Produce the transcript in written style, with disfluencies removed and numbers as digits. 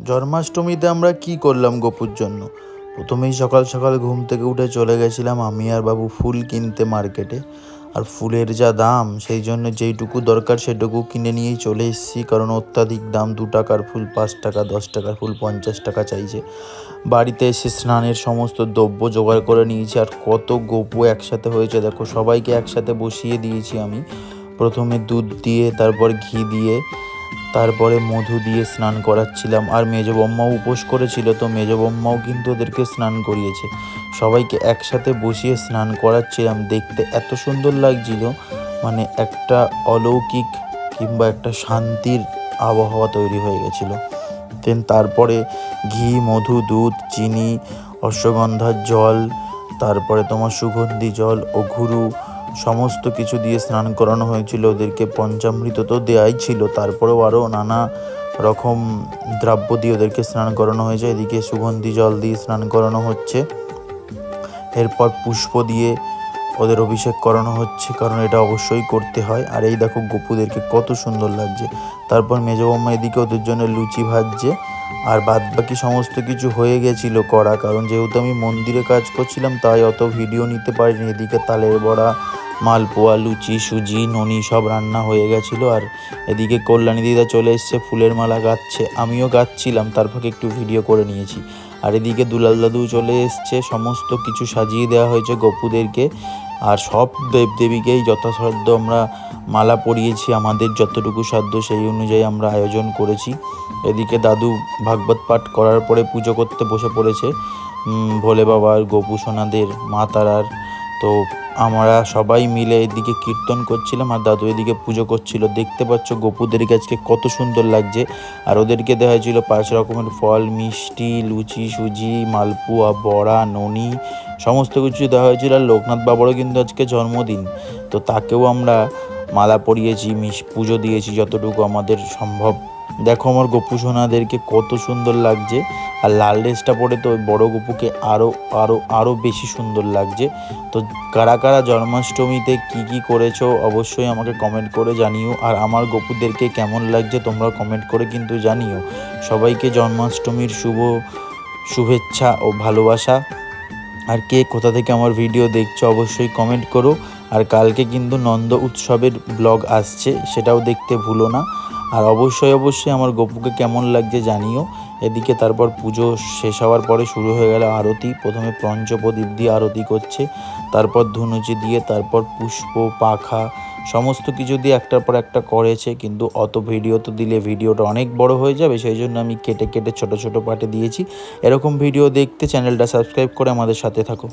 জন্মাষ্টমীতে আমরা কি করলাম গপুর জন্য। প্রথমেই সকাল সকাল ঘুম থেকে উঠে চলে গেছিলাম আমি আর বাবু ফুল কিনতে মার্কেটে। আর ফুলের যা দাম, সেই জন্য যেইটুকু দরকার সেটুকু কিনে নিয়েই চলে এসেছি, কারণ অত্যাধিক দাম। 2 টাকার ফুল 5 টাকা, 10 টাকার ফুল 50 টাকা চাইছে। বাড়িতে এসে স্নানের সমস্ত দ্রব্য জোগাড় করে নিয়েছি। আর কত গপু একসাথে হয়েছে দেখো, সবাইকে একসাথে বসিয়ে দিয়েছি আমি। প্রথমে দুধ দিয়ে, তারপর ঘি দিয়ে, তারপরে মধু দিয়ে স্নান করাচ্ছিলাম। আর মেজো বম্মাও উপোস করেছিল, তো মেজো বম্মাও কিন্তু ওদেরকে স্নান করিয়েছে। সবাইকে একসাথে বসিয়ে স্নান করাচ্ছিলাম। দেখতে এত সুন্দর লাগছিল, মানে একটা অলৌকিক কিংবা একটা শান্তির আবহাওয়া তৈরি হয়ে গেছিলো। তারপরে ঘি, মধু, দুধ, চিনি, অশ্বগন্ধার জল, তারপরে তোমার সুগন্ধি জল, অঘুরু, সমস্ত কিছু দিয়ে স্নান করানো হয়েছিল ওদেরকে। পঞ্চামৃত তো দেয়াই ছিল, তারপরেও আরও নানা রকম দ্রব্য দিয়ে ওদেরকে স্নান করানো হয়েছে। এদিকে সুগন্ধি জল দিয়ে স্নান করানো হচ্ছে, এরপর পুষ্প দিয়ে ওদের অভিষেক করানো হচ্ছে, কারণ এটা অবশ্যই করতে হয়। আর এই দেখো গপুদেরকে কত সুন্দর লাগছে। তারপর মেজো বৌমা এদিকে ওদের জন্য লুচি ভাজছে। আর বাদ বাকি সমস্ত কিছু হয়ে গেছিল করা, কারণ যেহেতু আমি মন্দিরে কাজ করছিলাম তাই অত ভিডিও নিতে পারিনি। এদিকে তালের বড়া, মালপোয়া, লুচি, সুজি, ননি সব রান্না হয়ে গেছিলো। আর এদিকে কল্যাণী দিদা চলে এসছে, ফুলের মালা গাঁথছে, আমিও গাঁথছিলাম, তার ফাঁকে একটু ভিডিও করে নিয়েছি। আর এদিকে দুলাল দাদু চলে এসছে, সমস্ত কিছু সাজিয়ে দেওয়া হয়েছে গপুদেরকে। আর সব দেবদেবীকেই যথাসাধ্য আমরা মালা পরিয়েছি, আমাদের যতটুকু সাধ্য সেই অনুযায়ী আমরা আয়োজন করেছি। এদিকে দাদু ভাগবত পাঠ করার পরে পুজো করতে বসে পড়েছে ভোলে বাবার, গপু সোনাদের, মা তারার। তো আমরা সবাই মিলে এদিকে কীর্তন করছিলাম আর দাদু এদিকে পুজো করছিল। দেখতে পাচ্ছ গপুদেরকে আজকে কত সুন্দর লাগছে। আর ওদেরকে দেওয়া হয়েছিল 5 রকমের ফল, মিষ্টি, লুচি, সুজি, মালপোয়া, বড়া, ননি, সমস্ত কিছু দেওয়া হয়েছিল। আর লোকনাথ বাবারও কিন্তু আজকে জন্মদিন, তো তাকেও আমরা মালা পরিয়েছি, পুজো দিয়েছি যতটুকু আমাদের সম্ভব। দেখো আমার গপু সোনাদেরকে কত সুন্দর লাগছে। আর লাল ড্রেসটা পরে তো ওই বড়ো গপুকে আরও আরও আরও বেশি সুন্দর লাগছে। তো কারা কারা জন্মাষ্টমীতে কি করেছো অবশ্যই আমাকে কমেন্ট করে জানিও। আর আমার গপুদেরকে কেমন লাগছে তোমরা কমেন্ট করে কিন্তু জানিও। সবাইকে জন্মাষ্টমীর শুভেচ্ছা ও ভালোবাসা। আর কে কোথা থেকে আমার ভিডিও দেখছো অবশ্যই কমেন্ট করো। আর কালকে কিন্তু নন্দ উৎসবের ব্লগ আসছে, সেটাও দেখতে ভুলো না। আর অবশ্যই আমার গপুকে কেমন লাগছে জানিও। এদিকে তারপর পুজো শেষ হওয়ার পরে শুরু হয়ে গেল আরতি। প্রথমে পঞ্চপ্রদীপ দিয়ে আরতি করছে, তারপর ধুনুচি দিয়ে, তারপর পুষ্প, পাখা, সমস্ত কিছু দিয়ে একটার পর একটা করেছে। কিন্তু অত ভিডিও তো দিলে ভিডিওটা অনেক বড় হয়ে যাবে, সেই জন্য আমি কেটে কেটে ছোট ছোট পার্টে দিয়েছি। এরকম ভিডিও দেখতে চ্যানেলটা সাবস্ক্রাইব করে আমাদের সাথে থাকো।